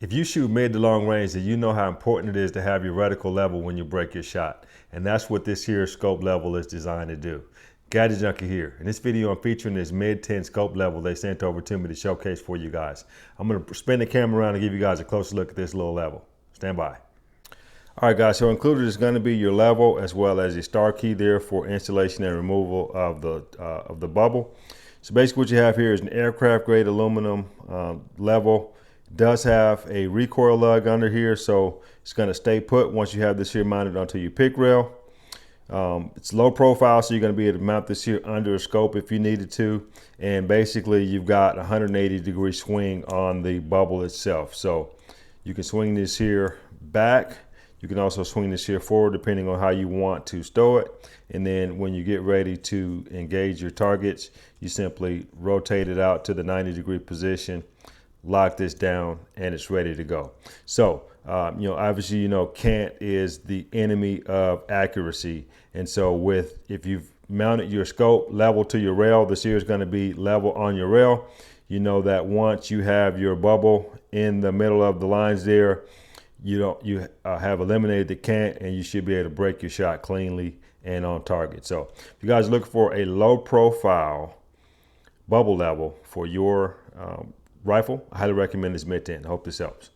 If you shoot mid to long range, then you know how important it is to have your reticle level when you break your shot. And that's what this here scope level is designed to do. Gadget Junkie here. In this video, I'm featuring this MidTen scope level they sent over to me to showcase for you guys. I'm gonna spin the camera around and give you guys a closer look at this little level. Stand by. All right, guys, so included is going to be your level as well as the star key there for installation and removal of the bubble. So basically what you have here is an aircraft grade aluminum level. It does have a recoil lug under here, so it's going to stay put once you have this here mounted onto your pick rail. It's low profile, so you're going to be able to mount this here under a scope if you needed to. And basically you've got 180-degree swing on the bubble itself. So you can swing this here back. You can also swing this here forward depending on how you want to stow it. And then when you get ready to engage your targets, you simply rotate it out to the 90-degree position, lock this down, and it's ready to go. So, obviously, cant is the enemy of accuracy. And so if you've mounted your scope level to your rail, this here is going to be level on your rail. You know that once you have your bubble in the middle of the lines there, you have eliminated the cant, and you should be able to break your shot cleanly and on target. So if you guys are looking for a low profile bubble level for your rifle, I highly recommend this MidTen. I hope this helps.